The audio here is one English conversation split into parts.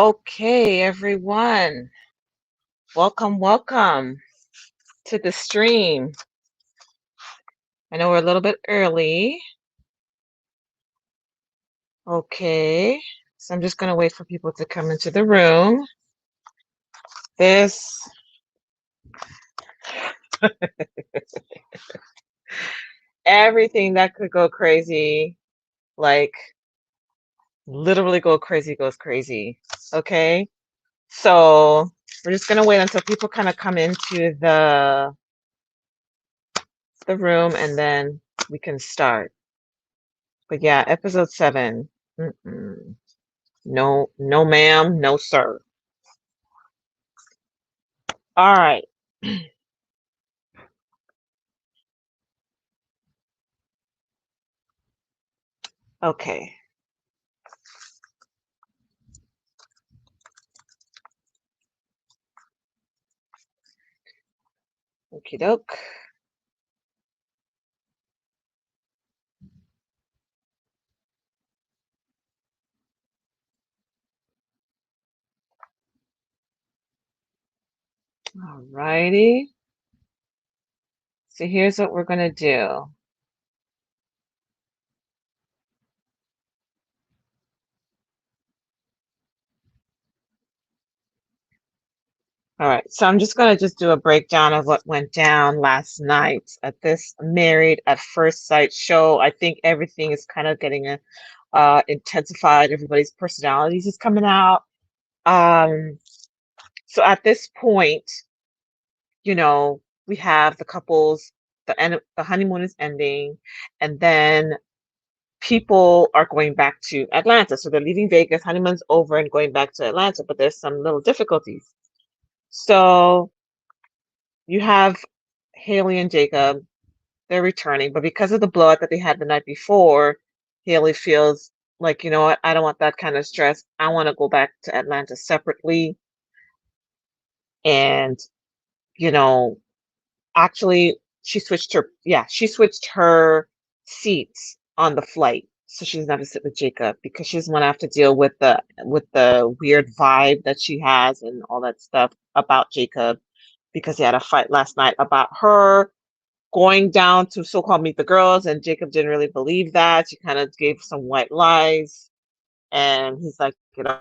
Okay, everyone. Welcome to the stream. I know we're a little bit early. Okay, so I'm just going to wait for people to come into the room. This, everything that could go crazy, like literally go crazy, goes crazy. Okay, so we're just going to wait until people kind of come into the room and then we can start. But yeah, episode 7. Mm-mm. No, no, ma'am, no, sir. All right. Okay. Okie doke. All righty. So here's what we're going to do. All right. So I'm just going to just do a breakdown of what went down last night at this Married at First Sight show. I think everything is kind of getting intensified. Everybody's personalities is coming out. So at this point, we have the couples, the honeymoon is ending, and then people are going back to Atlanta. So they're leaving Vegas, honeymoon's over, and going back to Atlanta, but there's some little difficulties. So you have Haley and Jacob, they're returning, but because of the blowout that they had the night before, Haley feels like, you know what, I don't want that kind of stress. I want to go back to Atlanta separately. And, you know, actually, she switched her seats on the flight, so she doesn't have to sit with Jacob because she doesn't want to have to deal with the weird vibe that she has and all that stuff about Jacob because he had a fight last night about her going down to so-called meet the girls, and Jacob didn't really believe that. She kind of gave some white lies, and he's like,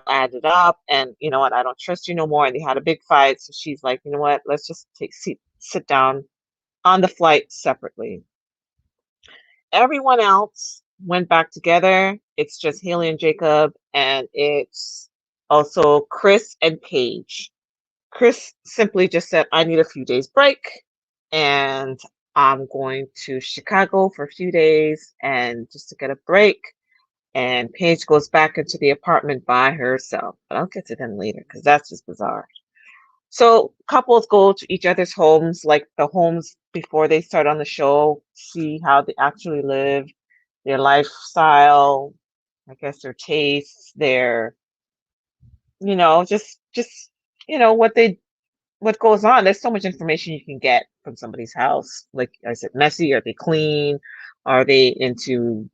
added up, and you know what, I don't trust you no more. And they had a big fight, so she's like, you know what, let's just sit down on the flight separately. Everyone else went back together. It's just Haley and Jacob, and it's also Chris and Paige. Chris simply just said, I need a few days break, and I'm going to Chicago for a few days and just to get a break. And Paige goes back into the apartment by herself. But I'll get to them later because that's just bizarre. So couples go to each other's homes, like the homes before they start on the show, see how they actually live, their lifestyle, I guess their tastes, their, just what goes on. There's so much information you can get from somebody's house. Like I said, messy, are they clean? Are they into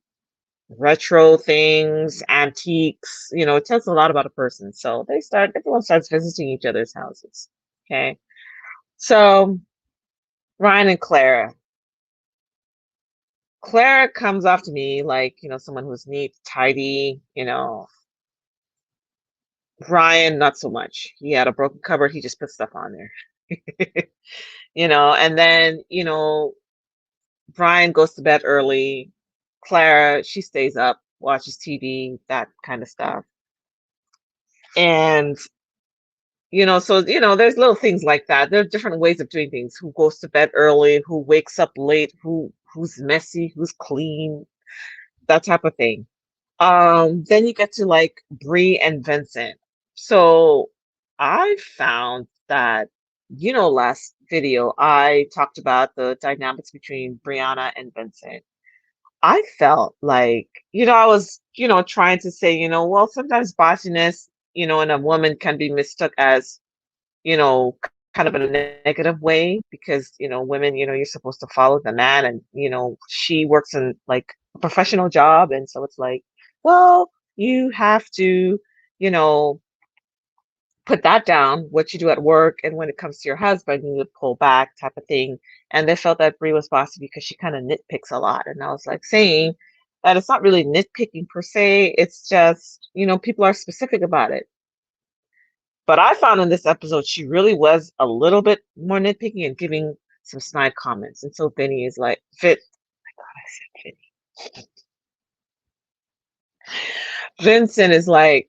retro things, antiques? It tells a lot about a person. So everyone starts visiting each other's houses. Okay. So Ryan and Clara. Clara comes off to me like, someone who's neat, tidy, Ryan, not so much. He had a broken cupboard, he just put stuff on there. And then, Brian goes to bed early. Clara, she stays up, watches TV, that kind of stuff. And so there's little things like that. There are different ways of doing things. Who goes to bed early, who wakes up late, who's messy, who's clean, that type of thing. Then you get to like Bree and Vincent. So I found that, last video I talked about the dynamics between Brianna and Vincent. I felt like, I was, trying to say, well, sometimes bossiness, in a woman can be mistook as, you know, kind of in a negative way because, women, you're supposed to follow the man, and, she works in like a professional job. And so it's like, well, you have to, you know, put that down, what you do at work, and when it comes to your husband, you would pull back type of thing. And they felt that Brie was bossy because she kind of nitpicks a lot. And I was like saying that it's not really nitpicking per se. It's just, people are specific about it. But I found in this episode, she really was a little bit more nitpicky and giving some snide comments. And so Vinny is like, I said Vinny. Vincent is like,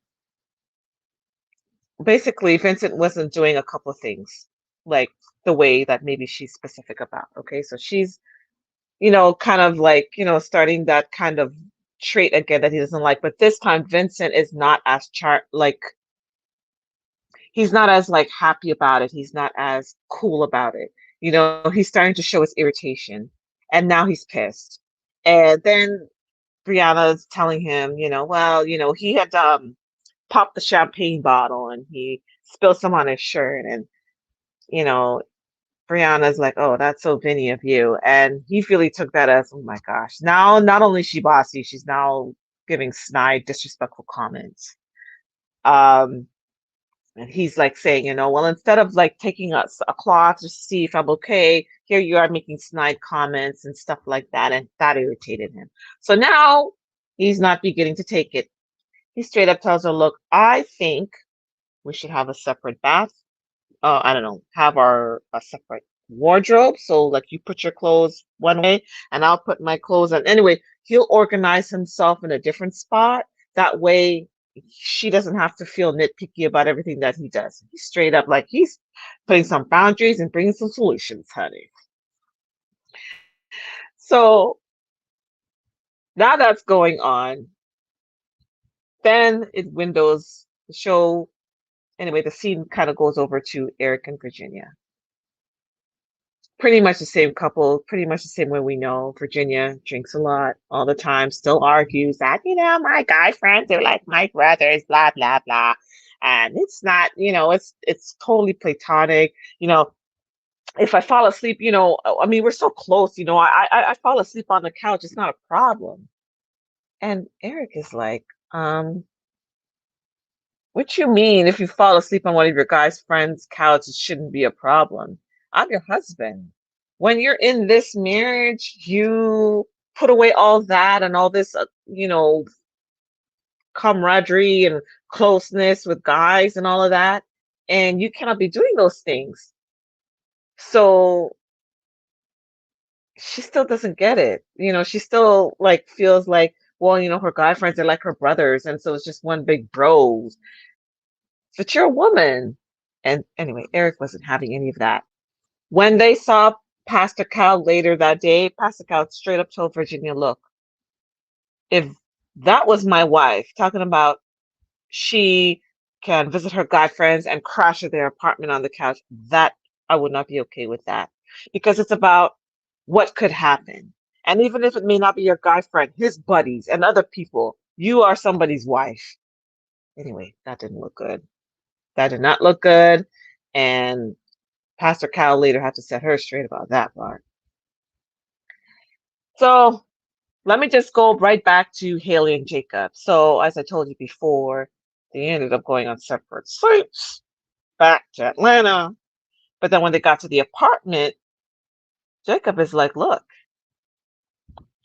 basically, Vincent wasn't doing a couple of things like the way that maybe she's specific about. Okay. So she's, kind of like, starting that kind of trait again that he doesn't like. But this time, Vincent is not as he's not as like happy about it. He's not as cool about it. He's starting to show his irritation, and now he's pissed. And then Brianna's telling him, well, he had popped the champagne bottle and he spilled some on his shirt, and you know, Brianna's like, "Oh, that's so Vinny of you," and he really took that as, "Oh my gosh!" Now, not only is she bossy, she's now giving snide, disrespectful comments. Um, And he's like saying, well, instead of like taking a cloth to see if I'm okay, here you are making snide comments and stuff like that. And that irritated him. So now he's not beginning to take it. He straight up tells her, look, I think we should have a separate bath. I don't know, have a separate wardrobe. So like you put your clothes one way and I'll put my clothes on. Anyway, he'll organize himself in a different spot. That way she doesn't have to feel nitpicky about everything that he does. He's straight up like he's putting some boundaries and bringing some solutions, honey. So now that's going on. Then it windows the show. Anyway, the scene kind of goes over to Eric and Virginia. Pretty much the same couple, pretty much the same way we know. Virginia drinks a lot all the time, still argues that, my guy friends are like my brothers, blah, blah, blah. And it's not, it's totally platonic. If I fall asleep, I mean, we're so close, I fall asleep on the couch, it's not a problem. And Eric is like, what you mean if you fall asleep on one of your guy's friends' couch, it shouldn't be a problem? I'm your husband. When you're in this marriage, you put away all that and all this, camaraderie and closeness with guys and all of that, and you cannot be doing those things. So she still doesn't get it. She still like feels like, well, her guy friends are like her brothers, and so it's just one big bros. But you're a woman. And anyway, Eric wasn't having any of that. When they saw Pastor Cal later that day, Pastor Cal straight up told Virginia, look, if that was my wife, talking about she can visit her guy friends and crash at their apartment on the couch, that I would not be okay with that. Because it's about what could happen. And even if it may not be your guy friend, his buddies and other people, you are somebody's wife. Anyway, that didn't look good. That did not look good. And Pastor Cal later had to set her straight about that part. So let me just go right back to Haley and Jacob. So as I told you before, they ended up going on separate flights back to Atlanta. But then when they got to the apartment, Jacob is like, look,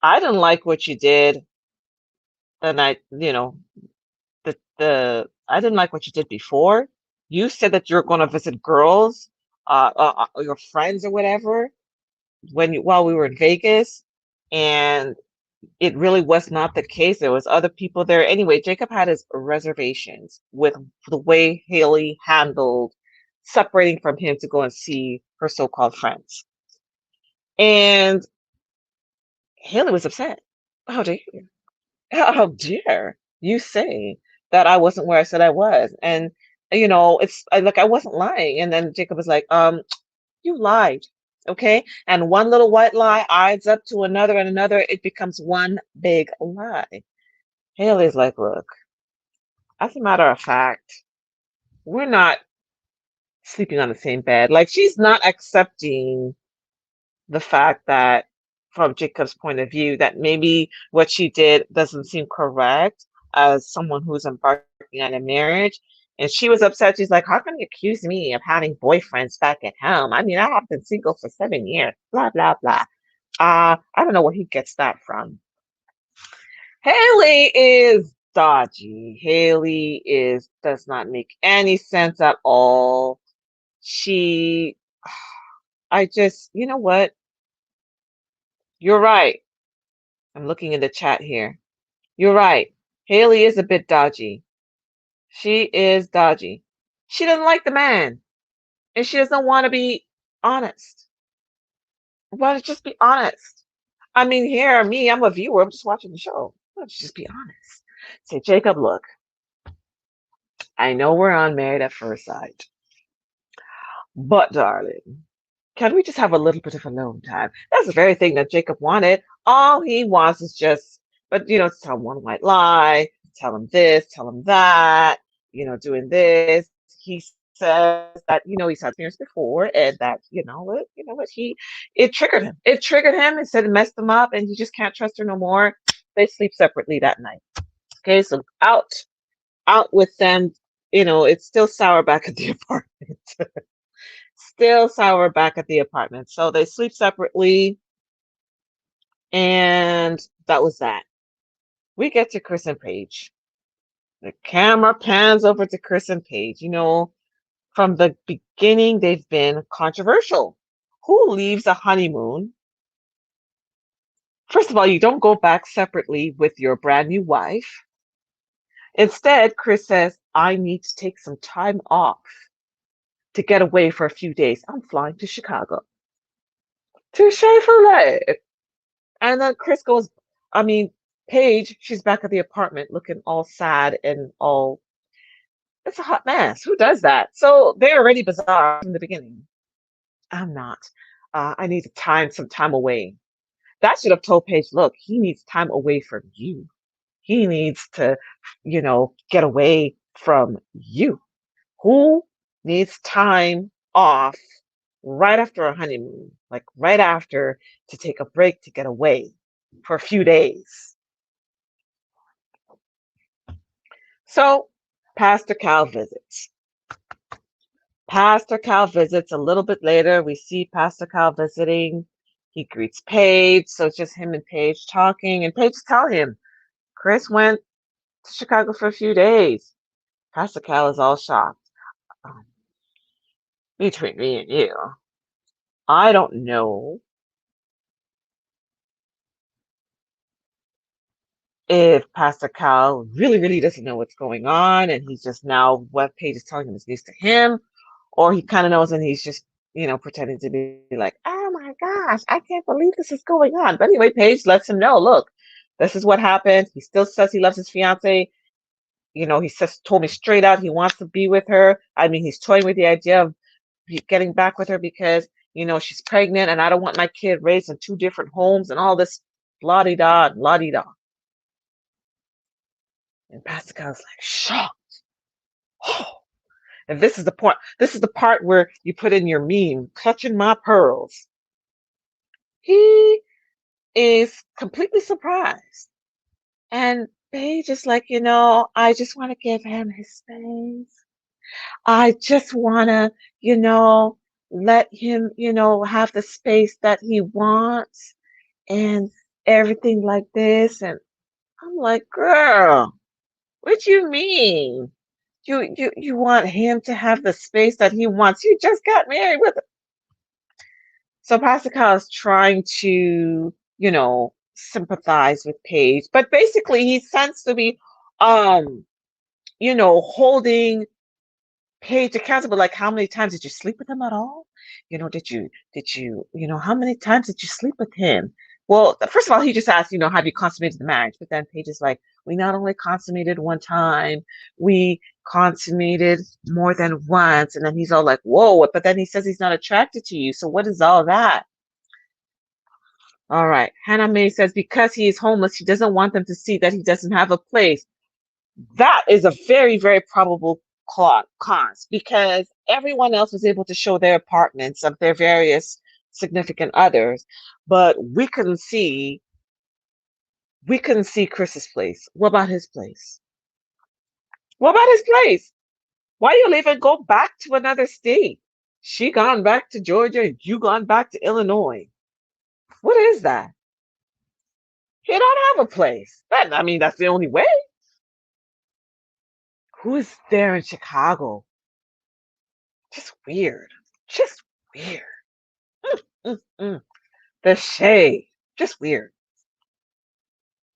I didn't like what you did. And I didn't like what you did before. You said that you're going to visit girls, your friends or whatever, while we were in Vegas, and it really was not the case. There was other people there. Anyway, Jacob had his reservations with the way Haley handled separating from him to go and see her so-called friends. And Haley was upset. How dare you? How dare you say that I wasn't where I said I was? And it's like I wasn't lying. And then Jacob was like, you lied. Okay. And one little white lie adds up to another and another. It becomes one big lie. Haley's like, look, as a matter of fact, we're not sleeping on the same bed. Like she's not accepting the fact that from Jacob's point of view, that maybe what she did doesn't seem correct as someone who's embarking on a marriage. And she was upset. She's like, how can you accuse me of having boyfriends back at home? I mean, I have been single for 7 years, blah, blah, blah. I don't know where he gets that from. Haley is dodgy. Haley does not make any sense at all. She, I just, you know what? You're right. I'm looking in the chat here. You're right. Haley is a bit dodgy. She is dodgy. She doesn't like the man, and she doesn't want to be honest. Why don't just be honest? I mean, here, me, I'm a viewer. I'm just watching the show. Why don't you just be honest? Say, Jacob, look, I know we're on Married at First Sight, but darling, can we just have a little bit of alone time? That's the very thing that Jacob wanted. All he wants is just, but to tell him one white lie, tell him this, tell him that, doing this. He says that, he's had experience before and that, it triggered him. It triggered him and said it messed him up and he just can't trust her no more. They sleep separately that night. Okay, so out with them. It's still sour back at the apartment. Still sour back at the apartment. So they sleep separately, and that was that. We get to Chris and Paige. The camera pans over to Chris and Paige. From the beginning, they've been controversial. Who leaves a honeymoon? First of all, you don't go back separately with your brand new wife. Instead, Chris says, I need to take some time off to get away for a few days. I'm flying to Chicago. To Chevrolet. And then Chris goes, Paige, she's back at the apartment looking all sad and all, it's a hot mess. Who does that? So they're already bizarre from the beginning. I'm not. I need some time away. That should have told Paige, look, he needs time away from you. He needs to, get away from you. Who needs time off right after a honeymoon? Like right after, to take a break, to get away for a few days. So Pastor Cal visits. Pastor Cal visits a little bit later. We see Pastor Cal visiting. He greets Paige. So it's just him and Paige talking. And Paige tell him, Chris went to Chicago for a few days. Pastor Cal is all shocked. Between me and you, I don't know if Pastor Cal really, really doesn't know what's going on and he's just now what Paige is telling him is news to him, or he kind of knows and he's just, pretending to be like, oh my gosh, I can't believe this is going on. But anyway, Paige lets him know, look, this is what happened. He still says he loves his fiance. He says, told me straight out he wants to be with her. I mean, he's toying with the idea of getting back with her because, she's pregnant and I don't want my kid raised in two different homes and all this blah-de-da and la-de-da. And Pastor Cal's like, shocked. Oh. And this is the point. This is the part where you put in your meme, clutching my pearls. He is completely surprised. And Paige is like, I just want to give him his space. I just want to, let him, have the space that he wants and everything like this. And I'm like, girl, what you mean? You want him to have the space that he wants. You just got married with him. So Pastor Kyle is trying to, sympathize with Paige, but basically he tends to be holding Paige accountable. Like, how many times did you sleep with him at all? How many times did you sleep with him? Well, first of all, he just asked, have you consummated the marriage? But then Paige is like, we not only consummated one time, we consummated more than once. And then he's all like, whoa, but then he says he's not attracted to you. So what is all that? All right. Hannah Mae says, because he is homeless, he doesn't want them to see that he doesn't have a place. That is a very, very probable cause because everyone else was able to show their apartments of their various significant others, but we couldn't see Chris's place. What about his place? What about his place? Why you leaving? Go back to another state. She gone back to Georgia. You gone back to Illinois. What is that? You don't have a place. That, I mean, that's the only way. Who is there in Chicago? Just weird. Just weird. Mm, mm. The shade. Just weird.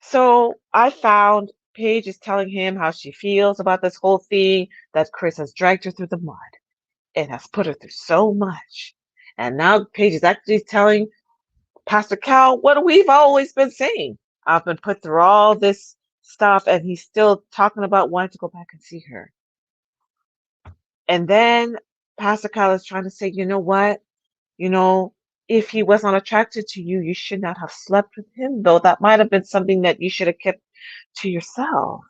So I found Paige is telling him how she feels about this whole thing, that Chris has dragged her through the mud and has put her through so much. And now Paige is actually telling Pastor Cal what we've always been saying. I've been put through all this stuff, and he's still talking about wanting to go back and see her. And then Pastor Cal is trying to say, you know what? You know, if he was not attracted to you, you should not have slept with him, though that might have been something that you should have kept to yourself.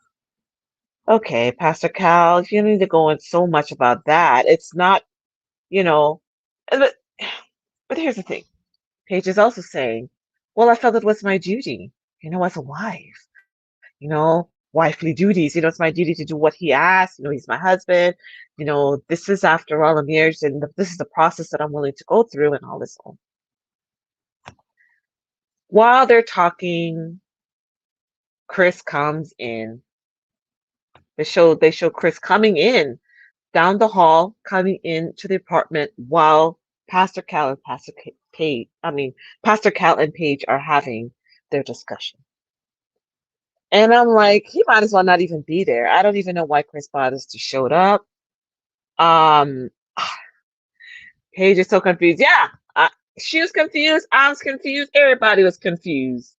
Okay, Pastor Cal, you don't need to go in so much about that. It's not, you know, but, but here's the thing. Paige is also saying, well, I felt it was my duty, as a wife, wifely duties. It's my duty to do what he asked. He's my husband. This is after all a marriage, and this is the process that I'm willing to go through and all this. While they're talking, Chris comes in. They show Chris coming in down the hall, coming into the apartment while Pastor Cal and Pastor Cal and Paige are having their discussion. And I'm like, he might as well not even be there. I don't even know why Chris bothers to show up. Um, Paige is so confused. Yeah, she was confused. I was confused. Everybody was confused.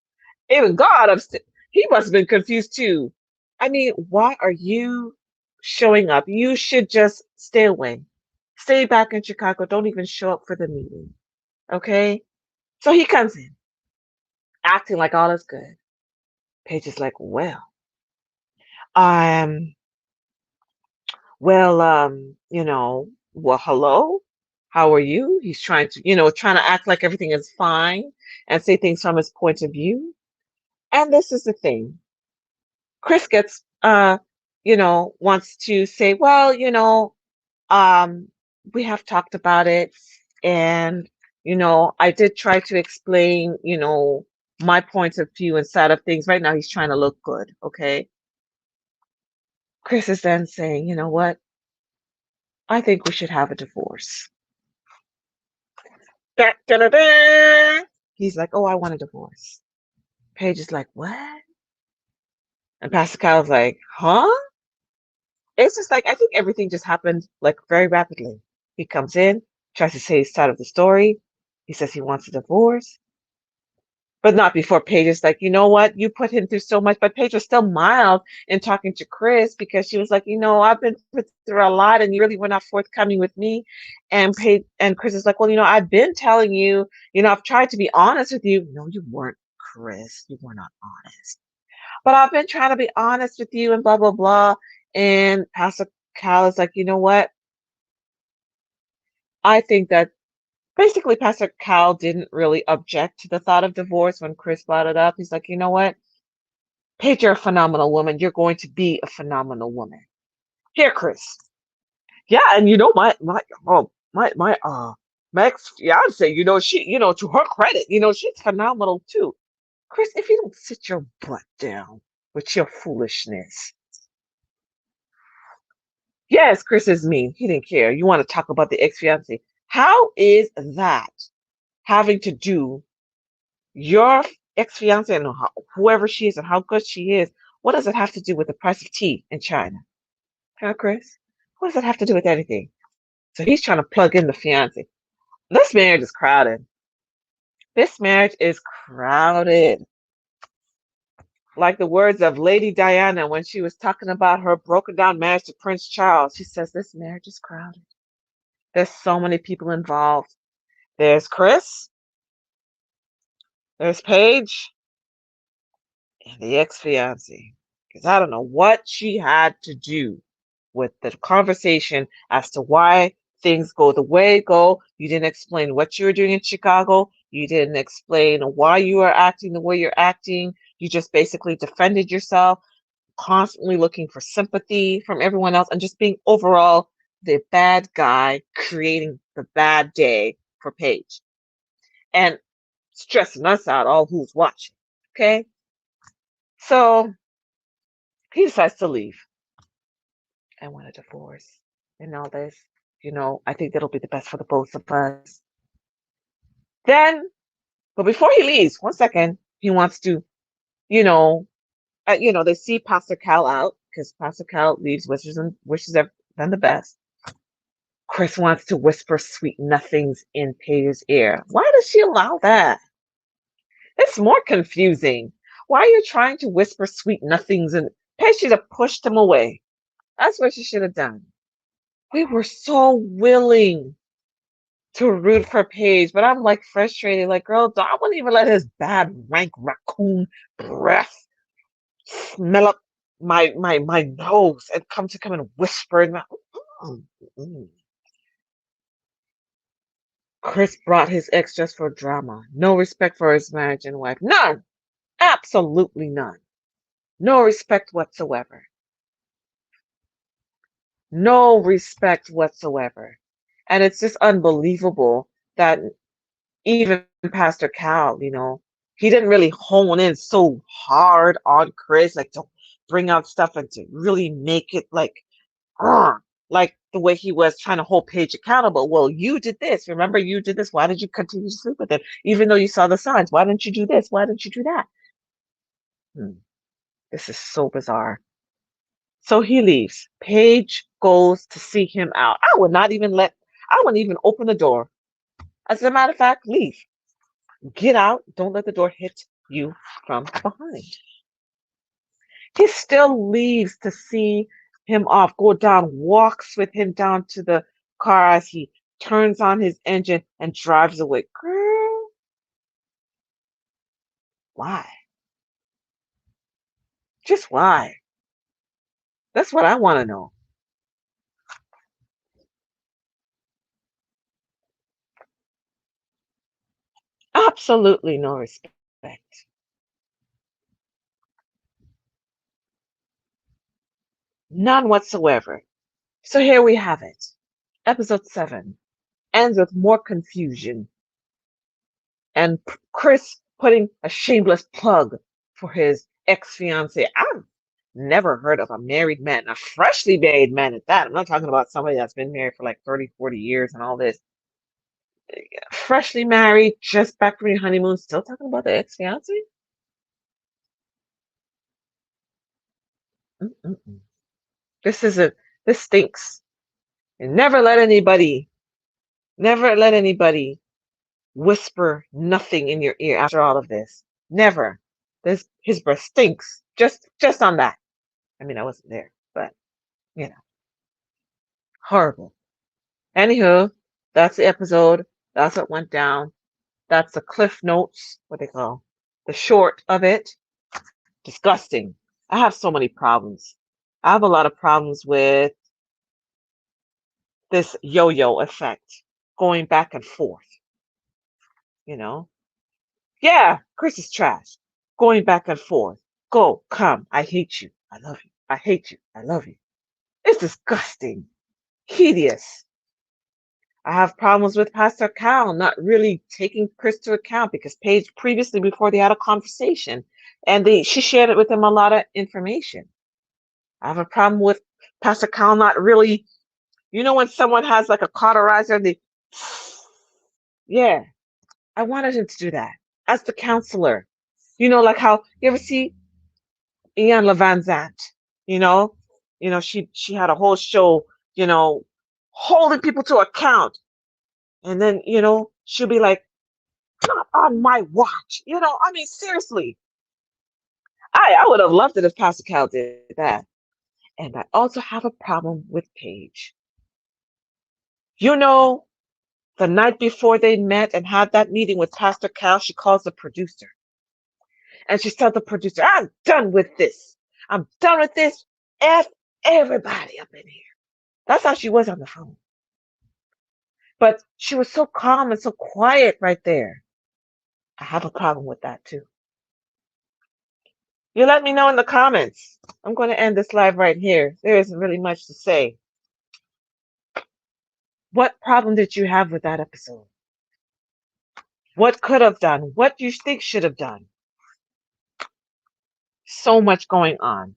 Even God upstairs, he must have been confused too. I mean, why are you showing up? You should just stay away. Stay back in Chicago. Don't even show up for the meeting. Okay? So he comes in, acting like all is good. Paige is like, um, well, hello? How are you? He's trying to act like everything is fine and say things from his point of view. And this is the thing. Chris gets, wants to say, well, um, we have talked about it, and, I did try to explain, my point of view inside of things. Right now, he's trying to look good, okay? Chris is then saying, you know what? I think we should have a divorce. Da, da, da, da. He's like, oh, I want a divorce. Paige is like, what? And Pastor Kyle's like, huh? It's just like, I think everything just happened like very rapidly. He comes in, tries to say his side of the story. He says he wants a divorce, but not before Paige is like, you know what? You put him through so much. But Paige was still mild in talking to Chris because she was like, I've been put through a lot and you really were not forthcoming with me. And Paige and Chris is like, well, I've been telling you, I've tried to be honest with you. No, you weren't, Chris. You were not honest. But I've been trying to be honest with you and blah, blah, blah. And Pastor Cal is like, you know what? I think that basically Pastor Cal didn't really object to the thought of divorce when Chris brought it up. He's like, you know what? Paige, you're a phenomenal woman. You're going to be a phenomenal woman. Here, Chris. Yeah, and my ex fiance, to her credit, she's phenomenal too. Chris, if you don't sit your butt down with your foolishness. Yes, Chris is mean. He didn't care. You want to talk about the ex-fiance. How is that having to do your ex-fiance and whoever she is and how good she is? What does it have to do with the price of tea in China? Huh, Chris? What does it have to do with anything? So he's trying to plug in the fiance. This marriage is crowded. This marriage is crowded. Like the words of Lady Diana when she was talking about her broken down marriage to Prince Charles. She says, this marriage is crowded. There's so many people involved. There's Chris, there's Paige, and the ex-fiance. Because I don't know what she had to do with the conversation as to why things go the way they go. You didn't explain what you were doing in Chicago. You didn't explain why you are acting the way you're acting. You just basically defended yourself. constantly looking for sympathy from everyone else and just being overall the bad guy creating the bad day for Paige and stressing us out, all who's watching. Okay. So he decides to leave and want a divorce and all this. I think that'll be the best for the both of us. Then, but before he leaves, one second, he wants to, you know, they see Pastor Cal out because Pastor Cal leaves, wishes them the best. Chris wants to whisper sweet nothings in Paige's ear. Why does she allow that? It's more confusing. Why are you trying to whisper sweet nothings? And Paige should have pushed him away. That's what she should have done. We were so willing to root for Paige, but I'm like frustrated. Like, girl, I wouldn't even let his bad rank raccoon breath smell up my nose and come and whisper in my. Mm, mm. Chris brought his ex just for drama. No respect for his marriage and wife. None. Absolutely none. No respect whatsoever. No respect whatsoever. And it's just unbelievable that even Pastor Cal, he didn't really hone in so hard on Chris, like to bring out stuff and to really make it like the way he was trying to hold Paige accountable. Well, you did this. Remember, you did this. Why did you continue to sleep with him? Even though you saw the signs, why didn't you do this? Why didn't you do that? This is so bizarre. So he leaves. Paige goes to see him out. I wouldn't even open the door. As a matter of fact, leave. Get out. Don't let the door hit you from behind. He still leaves to see him off, go down, walks with him down to the car as he turns on his engine and drives away. Girl, why? Just why? That's what I want to know. Absolutely no respect. None whatsoever. So here we have it. Episode 7 ends with more confusion and Chris putting a shameless plug for his ex-fiance. I've never heard of a married man, a freshly married man at that. I'm not talking about somebody that's been married for like 30, 40 years and all this. Freshly married, just back from your honeymoon, still talking about the ex-fiance? Mm-mm-mm. This isn't, this stinks. And never let anybody whisper nothing in your ear after all of this. Never. His breath stinks. Just on that. I mean, I wasn't there, but you know, horrible. Anywho, that's the episode. That's what went down. That's the cliff notes. What they call the short of it. Disgusting. I have so many problems. I have a lot of problems with this yo-yo effect, going back and forth. You know, yeah, Chris is trash. Going back and forth. Go, come. I hate you. I love you. I hate you. I love you. It's disgusting. Hideous. I have problems with Pastor Cal not really taking Chris to account because Paige previously, before they had a conversation, and she shared it with him a lot of information. I have a problem with Pastor Cal not really, when someone has like a cauterizer, yeah, I wanted him to do that as the counselor. Like how you ever see Ian Levan's aunt, you know, she had a whole show, holding people to account. And then, she'll be like, not on my watch. I mean, seriously. I would have loved it if Pastor Cal did that. And I also have a problem with Paige. You know, the night before they met and had that meeting with Pastor Cal, she calls the producer. And she tells the producer, I'm done with this. I'm done with this. F everybody up in here. That's how she was on the phone. But she was so calm and so quiet right there. I have a problem with that too. You let me know in the comments. I'm going to end this live right here. There isn't really much to say. What problem did you have with that episode? What could have done? What do you think should have done? So much going on.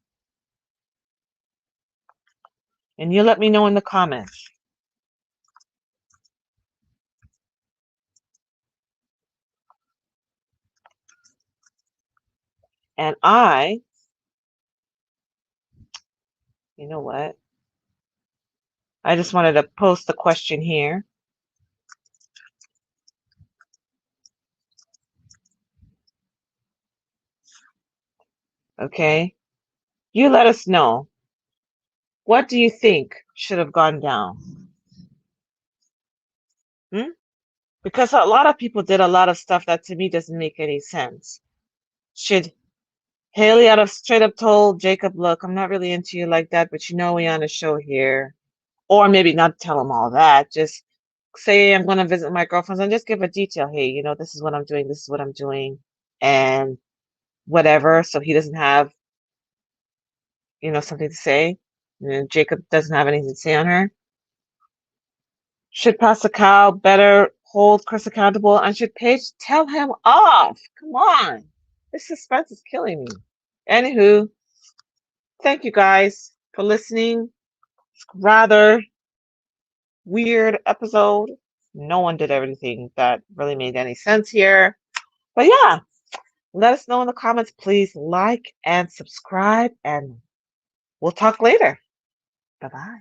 And you let me know in the comments. And you know what? I just wanted to post the question here. Okay. You let us know. What do you think should have gone down? Because a lot of people did a lot of stuff that to me doesn't make any sense. Should Haley out of straight up told Jacob, look, I'm not really into you like that, but you know we on a show here. Or maybe not tell him all that. Just say I'm going to visit my girlfriends and just give a detail. Hey, you know, this is what I'm doing. This is what I'm doing. And whatever. So he doesn't have, you know, something to say. And Jacob doesn't have anything to say on her. Should Pastor Kyle better hold Chris accountable? And should Paige tell him off? Come on. This suspense is killing me. Anywho, thank you guys for listening. It's rather weird episode. No one did everything that really made any sense here. But yeah, let us know in the comments. Please like and subscribe, and we'll talk later. Bye-bye.